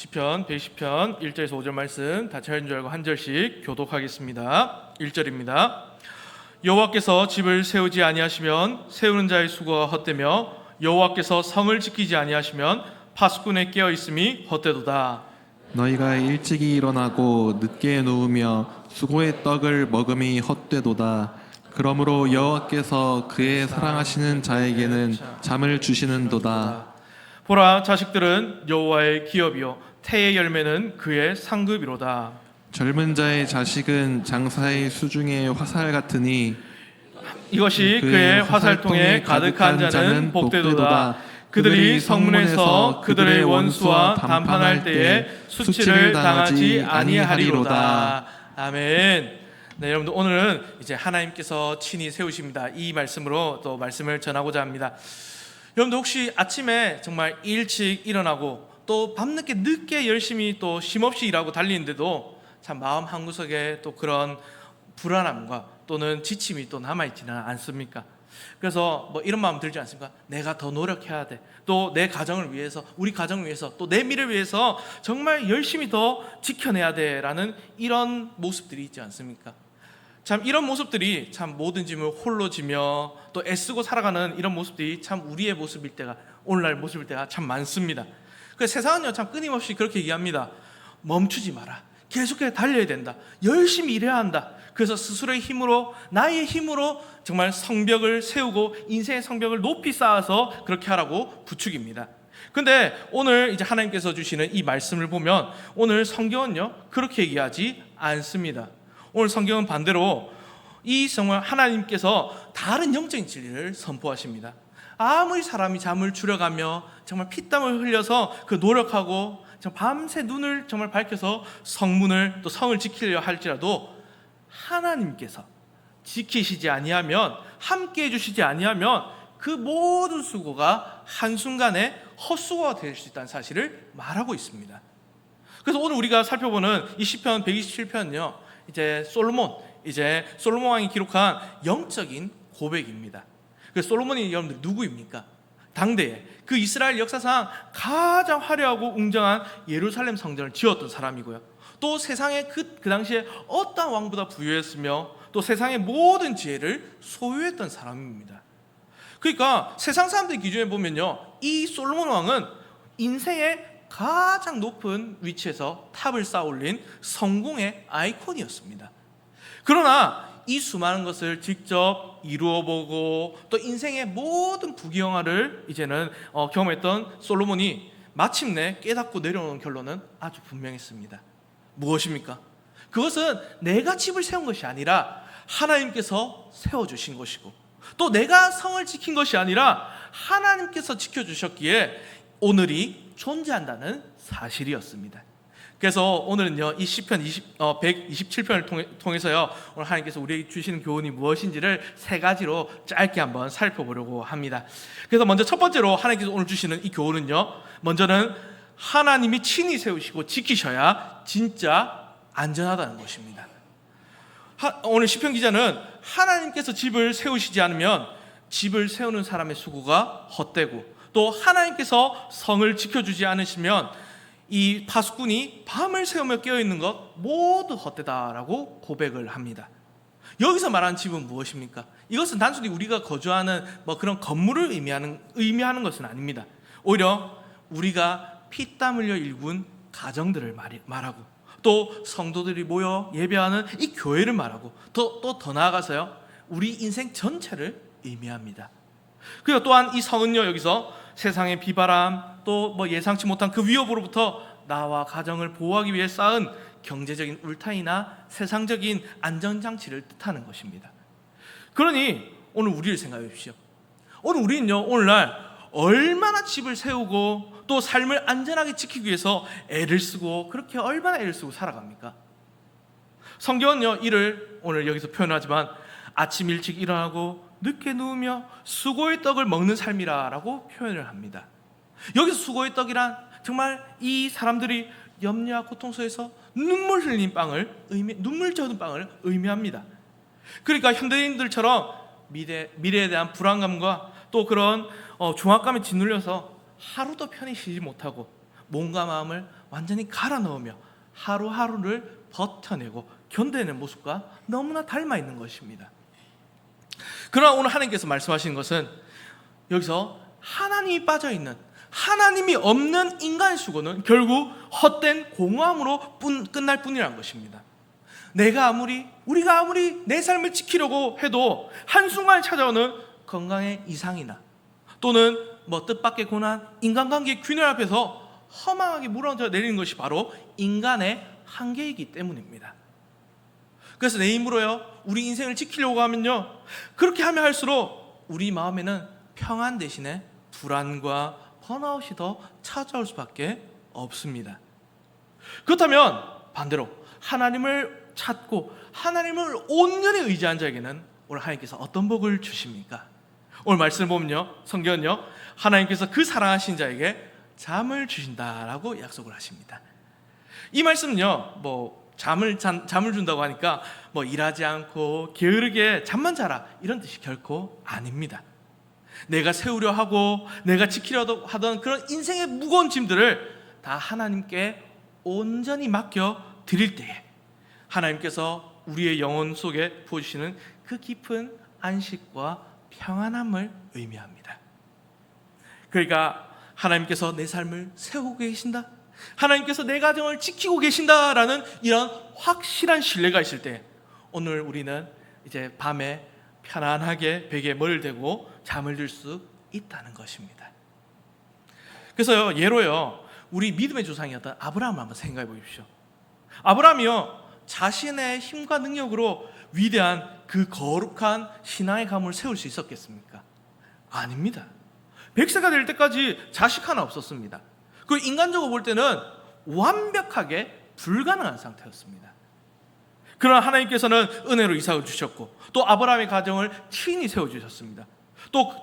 시편 110편 1절에서 5절 말씀 다 차인 줄 알고 한 절씩 교독하겠습니다. 1절입니다. 여호와께서 집을 세우지 아니하시면 세우는 자의 수고가 헛되며 여호와께서 성을 지키지 아니하시면 파수꾼의 깨어 있음이 헛되도다. 너희가 일찍이 일어나고 늦게 누우며 수고의 떡을 먹음이 헛되도다. 그러므로 여호와께서 그의 사랑하시는 자에게는 잠을 주시는도다. 보라, 자식들은 여호와의 기업이요 태의 열매는 그의 상급이로다. 젊은 자의 자식은 장사의 수중의 화살 같으니 이것이 그의 화살통에 가득한 자는 복되도다. 그들이 성문에서 그들의 원수와 담판할 때에 수치를 당하지 아니하리로다. 아멘. 네, 여러분들 오늘은 이제 하나님께서 친히 세우십니다. 이 말씀으로 또 말씀을 전하고자 합니다. 여러분들 혹시 아침에 정말 일찍 일어나고 또 밤늦게 늦게 열심히 또 쉼없이 일하고 달리는데도 참 마음 한구석에 또 그런 불안함과 또는 지침이 또 남아있지는 않습니까? 그래서 뭐 이런 마음 들지 않습니까? 내가 더 노력해야 돼. 또 내 가정을 위해서, 우리 가정을 위해서, 또 내 미래를 위해서 정말 열심히 더 지켜내야 돼라는 이런 모습들이 있지 않습니까? 참 이런 모습들이 참 모든 짐을 홀로 지며 또 애쓰고 살아가는 이런 모습들이 참 우리의 모습일 때가, 오늘날 모습일 때가 참 많습니다. 그래서 세상은요 참 끊임없이 그렇게 얘기합니다. 멈추지 마라. 계속해서 달려야 된다. 열심히 일해야 한다. 그래서 스스로의 힘으로, 나의 힘으로 정말 성벽을 세우고 인생의 성벽을 높이 쌓아서 그렇게 하라고 부축입니다. 근데 오늘 이제 하나님께서 주시는 이 말씀을 보면 오늘 성경은요 그렇게 얘기하지 않습니다. 오늘 성경은 반대로 이 정말 하나님께서 다른 영적인 진리를 선포하십니다. 아무리 사람이 잠을 줄여가며 정말 피땀을 흘려서 그 노력하고 밤새 눈을 정말 밝혀서 성문을 또 성을 지키려 할지라도 하나님께서 지키시지 아니하면, 함께 해주시지 아니하면 그 모든 수고가 한순간에 헛수고가 될 수 있다는 사실을 말하고 있습니다. 그래서 오늘 우리가 살펴보는 이 시편 127편은요 이제 솔로몬 왕이 기록한 영적인 고백입니다. 그 솔로몬이 여러분들 누구입니까? 당대에 그 이스라엘 역사상 가장 화려하고 웅장한 예루살렘 성전을 지었던 사람이고요. 또 세상에 그 당시에 어떤 왕보다 부유했으며 또 세상의 모든 지혜를 소유했던 사람입니다. 그러니까 세상 사람들 기준에 보면요, 이 솔로몬 왕은 인생의 가장 높은 위치에서 탑을 쌓아올린 성공의 아이콘이었습니다. 그러나 이 수많은 것을 직접 이루어보고 또 인생의 모든 부귀영화를 이제는 경험했던 솔로몬이 마침내 깨닫고 내려오는 결론은 아주 분명했습니다. 무엇입니까? 그것은 내가 집을 세운 것이 아니라 하나님께서 세워주신 것이고, 또 내가 성을 지킨 것이 아니라 하나님께서 지켜주셨기에 오늘이 존재한다는 사실이었습니다. 그래서 오늘은요 이 시편 127편을 통해서요 오늘 하나님께서 우리에게 주시는 교훈이 무엇인지를 세 가지로 짧게 한번 살펴보려고 합니다. 그래서 먼저 첫 번째로 하나님께서 오늘 주시는 이 교훈은요, 먼저는 하나님이 친히 세우시고 지키셔야 진짜 안전하다는 것입니다. 오늘 시편 기자는 하나님께서 집을 세우시지 않으면 집을 세우는 사람의 수고가 헛되고, 또 하나님께서 성을 지켜주지 않으시면 이 파수꾼이 밤을 새우며 깨어있는 것 모두 헛되다라고 고백을 합니다. 여기서 말하는 집은 무엇입니까? 이것은 단순히 우리가 거주하는 뭐 그런 건물을 의미하는 것은 아닙니다. 오히려 우리가 피땀 흘려 일군 가정들을 말하고, 또 성도들이 모여 예배하는 이 교회를 말하고, 또 더 나아가서요 우리 인생 전체를 의미합니다. 그리고 또한 이 성은요 여기서 세상의 비바람, 또 뭐 예상치 못한 그 위협으로부터 나와 가정을 보호하기 위해 쌓은 경제적인 울타리나 세상적인 안전장치를 뜻하는 것입니다. 그러니 오늘 우리를 생각해 보십시오. 오늘 우리는요 오늘날 얼마나 집을 세우고 또 삶을 안전하게 지키기 위해서 애를 쓰고, 그렇게 얼마나 애를 쓰고 살아갑니까? 성경은요 이를 오늘 여기서 표현하지만 아침 일찍 일어나고 늦게 누우며 수고의 떡을 먹는 삶이라고 표현을 합니다. 여기서 수고의 떡이란 정말 이 사람들이 염려와 고통 속에서 눈물 젖은 빵을 의미합니다. 그러니까 현대인들처럼 미래에 대한 불안감과 또 그런 중압감에 짓눌려서 하루도 편히 쉬지 못하고 몸과 마음을 완전히 갈아 넣으며 하루하루를 버텨내고 견뎌내는 모습과 너무나 닮아 있는 것입니다. 그러나 오늘 하나님께서 말씀하시는 것은 여기서 하나님이 빠져있는, 하나님이 없는 인간의 수고는 결국 헛된 공허함으로 끝날 뿐이라는 것입니다. 우리가 아무리 내 삶을 지키려고 해도 한순간에 찾아오는 건강의 이상이나 또는 뜻밖의 고난, 인간관계의 균열 앞에서 허망하게 무너져 내리는 것이 바로 인간의 한계이기 때문입니다. 그래서 내 힘으로요, 우리 인생을 지키려고 하면요, 그렇게 하면 할수록 우리 마음에는 평안 대신에 불안과 번아웃이 더 찾아올 수밖에 없습니다. 그렇다면 반대로 하나님을 찾고 하나님을 온전히 의지한 자에게는 오늘 하나님께서 어떤 복을 주십니까? 오늘 말씀을 보면요, 성경은요, 하나님께서 그 사랑하신 자에게 잠을 주신다라고 약속을 하십니다. 이 말씀은요, 잠을 준다고 하니까 일하지 않고 게으르게 잠만 자라 이런 뜻이 결코 아닙니다. 내가 세우려 하고 내가 지키려 하던 그런 인생의 무거운 짐들을 다 하나님께 온전히 맡겨 드릴 때에 하나님께서 우리의 영혼 속에 부어주시는 그 깊은 안식과 평안함을 의미합니다. 그러니까 하나님께서 내 삶을 세우고 계신다, 하나님께서 내 가정을 지키고 계신다라는 이런 확실한 신뢰가 있을 때 오늘 우리는 이제 밤에 편안하게 베개에 머리를 대고 잠을 들 수 있다는 것입니다. 그래서요, 예로요, 우리 믿음의 조상이었던 아브라함을 한번 생각해 보십시오. 아브라함이요, 자신의 힘과 능력으로 위대한 그 거룩한 신앙의 가문을 세울 수 있었겠습니까? 아닙니다. 100세가 될 때까지 자식 하나 없었습니다. 그 인간적으로 볼 때는 완벽하게 불가능한 상태였습니다. 그러나 하나님께서는 은혜로 이삭을 주셨고 또 아브라함의 가정을 친히 세워주셨습니다.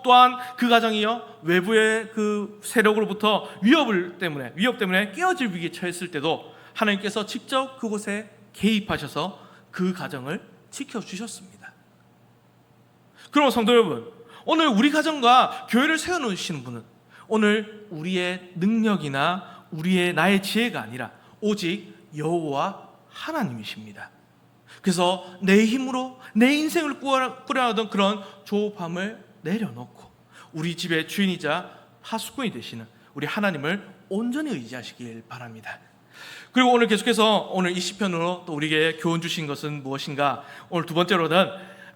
또한 그 가정이요, 외부의 그 세력으로부터 위협 때문에 깨어질 위기에 처했을 때도 하나님께서 직접 그곳에 개입하셔서 그 가정을 지켜주셨습니다. 그럼 성도 여러분, 오늘 우리 가정과 교회를 세워놓으시는 분은 오늘 우리의 능력이나 나의 지혜가 아니라 오직 여호와 하나님이십니다. 그래서 내 힘으로 내 인생을 꾸려나가던 그런 조급함을 내려놓고 우리 집의 주인이자 파수꾼이 되시는 우리 하나님을 온전히 의지하시길 바랍니다. 그리고 오늘 계속해서 오늘 이 시편으로 또 우리에게 교훈 주신 것은 무엇인가? 오늘 두 번째로는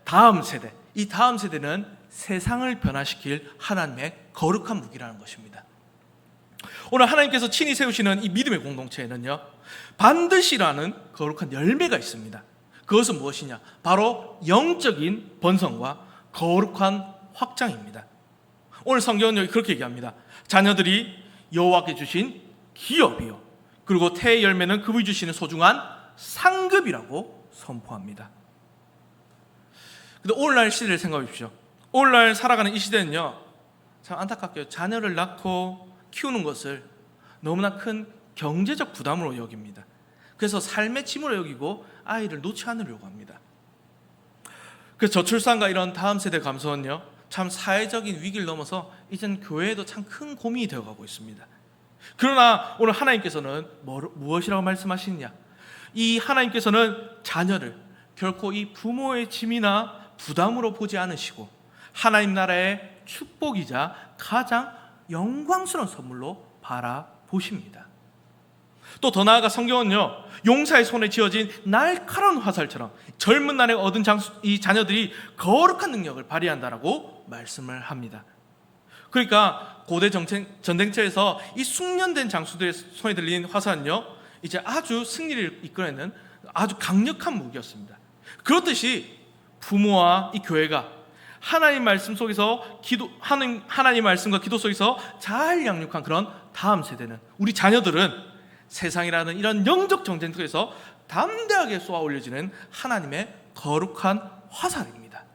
다음 세대, 이 다음 세대는 세상을 변화시킬 하나님의 거룩한 무기라는 것입니다. 오늘 하나님께서 친히 세우시는 이 믿음의 공동체에는요, 반드시라는 거룩한 열매가 있습니다. 그것은 무엇이냐? 바로 영적인 번성과 거룩한 확장입니다. 오늘 성경은 여기 그렇게 얘기합니다. 자녀들이 여호와께 주신 기업이요, 그리고 태의 열매는 그분이 주시는 소중한 상급이라고 선포합니다. 근데 오늘날 시대를 생각해 보십시오. 오늘날 살아가는 이 시대는요, 참 안타깝게요, 자녀를 낳고 키우는 것을 너무나 큰 경제적 부담으로 여깁니다. 그래서 삶의 짐으로 여기고 아이를 놓지 않으려고 합니다. 그래서 저출산과 이런 다음 세대 감소는요, 참 사회적인 위기를 넘어서 이젠 교회에도 참 큰 고민이 되어가고 있습니다. 그러나 오늘 하나님께서는 무엇이라고 말씀하시느냐? 이 하나님께서는 자녀를 결코 이 부모의 짐이나 부담으로 보지 않으시고 하나님 나라의 축복이자 가장 영광스러운 선물로 바라보십니다. 또 더 나아가 성경은요, 용사의 손에 쥐어진 날카로운 화살처럼 젊은 날에 얻은 이 자녀들이 거룩한 능력을 발휘한다라고 말씀을 합니다. 그러니까 고대 전쟁터에서 이 숙련된 장수들의 손에 들린 화살은요, 이제 아주 승리를 이끌어내는 아주 강력한 무기였습니다. 그렇듯이 부모와 이 교회가 하나님 말씀 속에서 하나님 말씀과 기도 속에서 잘 양육한 그런 다음 세대는, 우리 자녀들은 세상이라는 이런 영적 전쟁터에서 담대하게 쏘아 올려지는 하나님의 거룩한 화살입니다.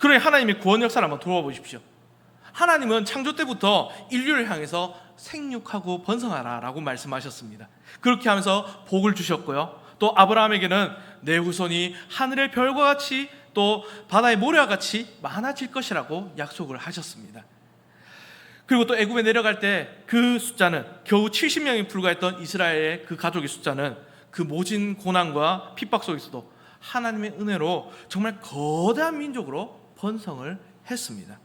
그러니 하나님의 구원 역사를 한번 돌아봐 보십시오. 하나님은 창조 때부터 인류를 향해서 생육하고 번성하라라고 말씀하셨습니다. 그렇게 하면서 복을 주셨고요, 또 아브라함에게는 내 후손이 하늘의 별과 같이 또 바다의 모래와 같이 많아질 것이라고 약속을 하셨습니다. 그리고 또 애굽에 내려갈 때 그 숫자는 겨우 70명이 불과했던 이스라엘의 그 가족의 숫자는 그 모진 고난과 핍박 속에서도 하나님의 은혜로 정말 거대한 민족으로 번성을 했습니다.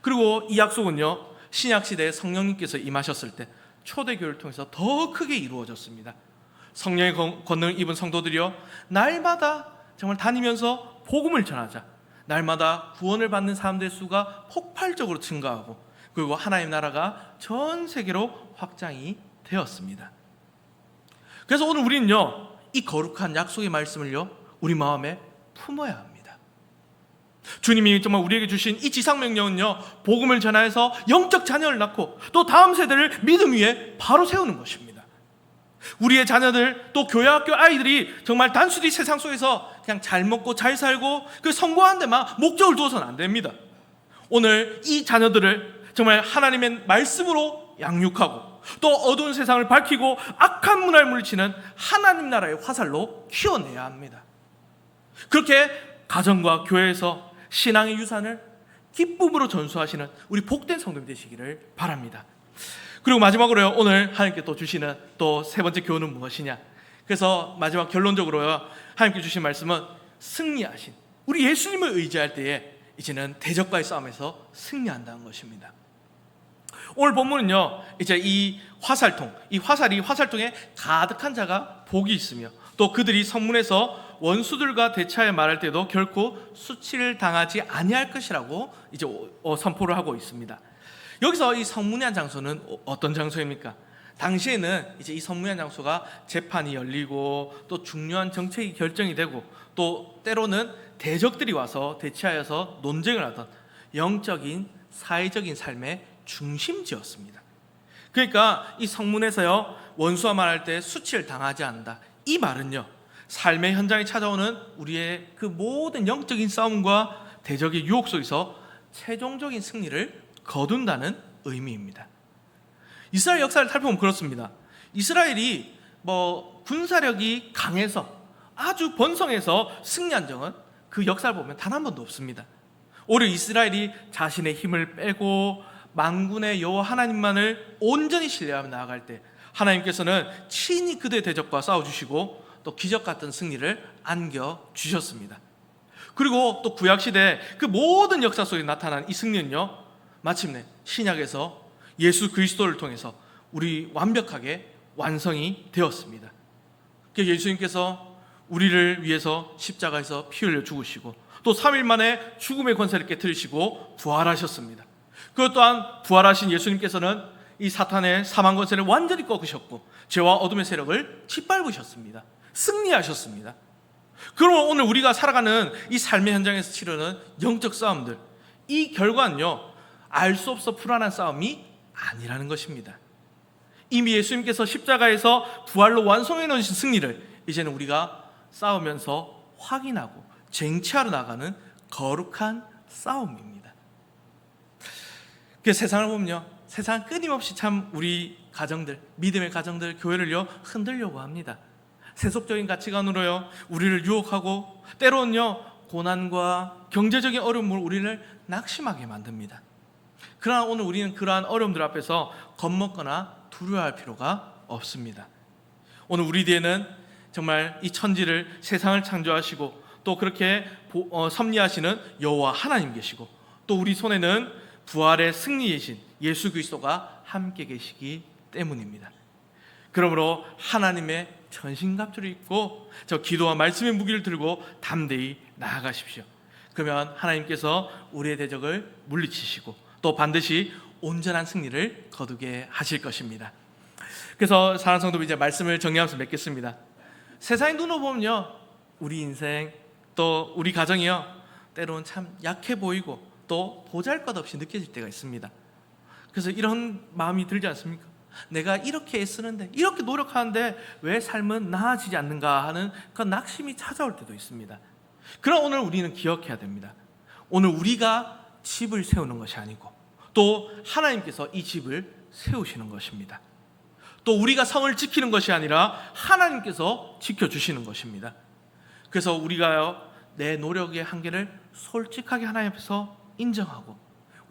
그리고 이 약속은요, 신약 시대에 성령님께서 임하셨을 때 초대교회를 통해서 더 크게 이루어졌습니다. 성령의 권능을 입은 성도들이요, 날마다 정말 다니면서 복음을 전하자, 날마다 구원을 받는 사람들의 수가 폭발적으로 증가하고, 그리고 하나님 나라가 전 세계로 확장이 되었습니다. 그래서 오늘 우리는요, 이 거룩한 약속의 말씀을요, 우리 마음에 품어야 합니다. 주님이 정말 우리에게 주신 이 지상명령은요, 복음을 전하여서 영적 자녀를 낳고 또 다음 세대를 믿음 위에 바로 세우는 것입니다. 우리의 자녀들, 또 교회 학교 아이들이 정말 단순히 세상 속에서 그냥 잘 먹고 잘 살고 그 성공하는 데만 목적을 두어서는 안 됩니다. 오늘 이 자녀들을 정말 하나님의 말씀으로 양육하고 또 어두운 세상을 밝히고 악한 문화를 물리치는 하나님 나라의 화살로 키워내야 합니다. 그렇게 가정과 교회에서 신앙의 유산을 기쁨으로 전수하시는 우리 복된 성도님 되시기를 바랍니다. 그리고 마지막으로요, 오늘 하나님께 또 주시는 또 세 번째 교훈은 무엇이냐? 그래서 마지막 결론적으로요, 하나님께 주신 말씀은 승리하신 우리 예수님을 의지할 때에 이제는 대적과의 싸움에서 승리한다는 것입니다. 오늘 본문은요, 이제 이 화살통에 가득한 자가 복이 있으며 또 그들이 성문에서 원수들과 대차에 말할 때도 결코 수치를 당하지 아니할 것이라고 이제 선포를 하고 있습니다. 여기서 이 성문이한 장소는 어떤 장소입니까? 당시에는 이제 이 성문이한 장소가 재판이 열리고 또 중요한 정책이 결정이 되고 또 때로는 대적들이 와서 대치하여서 논쟁을 하던 영적인 사회적인 삶의 중심지였습니다. 그러니까 이 성문에서요, 원수와 말할 때 수치를 당하지 않는다, 이 말은요, 삶의 현장에 찾아오는 우리의 그 모든 영적인 싸움과 대적의 유혹 속에서 최종적인 승리를 거둔다는 의미입니다. 이스라엘 역사를 살펴보면 그렇습니다. 이스라엘이 군사력이 강해서 아주 번성해서 승리한 적은 그 역사를 보면 단 한 번도 없습니다. 오히려 이스라엘이 자신의 힘을 빼고 만군의 여호와 하나님만을 온전히 신뢰하며 나아갈 때 하나님께서는 친히 그들의 대적과 싸워주시고 또 기적 같은 승리를 안겨주셨습니다. 그리고 또 구약시대 그 모든 역사 속에 나타난 이 승리는요, 마침내 신약에서 예수 그리스도를 통해서 우리 완벽하게 완성이 되었습니다. 예수님께서 우리를 위해서 십자가에서 피 흘려 죽으시고 또 3일 만에 죽음의 권세를 깨뜨리시고 부활하셨습니다. 그것 또한 부활하신 예수님께서는 이 사탄의 사망 권세를 완전히 꺾으셨고 죄와 어둠의 세력을 짓밟으셨습니다. 승리하셨습니다. 그러면 오늘 우리가 살아가는 이 삶의 현장에서 치르는 영적 싸움들, 이 결과는요, 알 수 없어 불안한 싸움이 아니라는 것입니다. 이미 예수님께서 십자가에서 부활로 완성해 놓으신 승리를 이제는 우리가 싸우면서 확인하고 쟁취하러 나가는 거룩한 싸움입니다. 그 세상을 보면요, 세상은 끊임없이 참 우리 가정들, 믿음의 가정들, 교회를요 흔들려고 합니다. 세속적인 가치관으로요 우리를 유혹하고 때로는요 고난과 경제적인 어려움으로 우리를 낙심하게 만듭니다. 그러나 오늘 우리는 그러한 어려움들 앞에서 겁먹거나 두려워할 필요가 없습니다. 오늘 우리 뒤에는 정말 이 천지를, 세상을 창조하시고 또 그렇게 섭리하시는 여호와 하나님 계시고 또 우리 손에는 부활의 승리이신 예수 그리스도가 함께 계시기 때문입니다. 그러므로 하나님의 전신갑주를 입고 저 기도와 말씀의 무기를 들고 담대히 나아가십시오. 그러면 하나님께서 우리의 대적을 물리치시고 또 반드시 온전한 승리를 거두게 하실 것입니다. 그래서 사랑하는 성도, 이제 말씀을 정리하면서 맺겠습니다. 세상의 눈으로 보면요, 우리 인생 또 우리 가정이요 때로는 참 약해 보이고 또 보잘것없이 느껴질 때가 있습니다. 그래서 이런 마음이 들지 않습니까? 내가 이렇게 애쓰는데, 이렇게 노력하는데 왜 삶은 나아지지 않는가 하는 그 낙심이 찾아올 때도 있습니다. 그러나 오늘 우리는 기억해야 됩니다. 오늘 우리가 집을 세우는 것이 아니고 또 하나님께서 이 집을 세우시는 것입니다. 또 우리가 성을 지키는 것이 아니라 하나님께서 지켜주시는 것입니다. 그래서 우리가요 내 노력의 한계를 솔직하게 하나님 앞에서 인정하고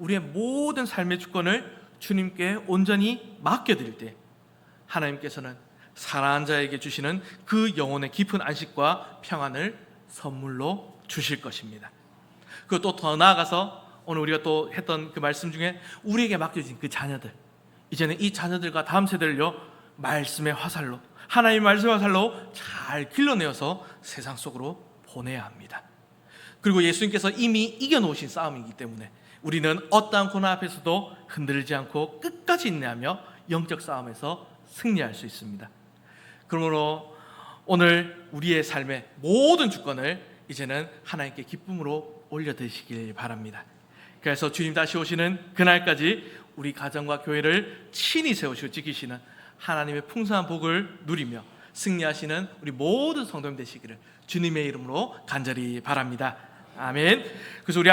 우리의 모든 삶의 주권을 주님께 온전히 맡겨드릴 때 하나님께서는 사랑하는 자에게 주시는 그 영혼의 깊은 안식과 평안을 선물로 주실 것입니다. 그리고 또 더 나아가서 오늘 우리가 또 했던 그 말씀 중에 우리에게 맡겨진 그 자녀들, 이제는 이 자녀들과 다음 세대를요 말씀의 화살로, 하나님의 말씀의 화살로 잘 길러내어서 세상 속으로 보내야 합니다. 그리고 예수님께서 이미 이겨놓으신 싸움이기 때문에 우리는 어떠한 고난 앞에서도 흔들리지 않고 끝까지 인내하며 영적 싸움에서 승리할 수 있습니다. 그러므로 오늘 우리의 삶의 모든 주권을 이제는 하나님께 기쁨으로 올려드리시길 바랍니다. 그래서 주님 다시 오시는 그날까지 우리 가정과 교회를 친히 세우시고 지키시는 하나님의 풍성한 복을 누리며 승리하시는 우리 모든 성도님 되시기를 주님의 이름으로 간절히 바랍니다. 아멘. 그래서 우리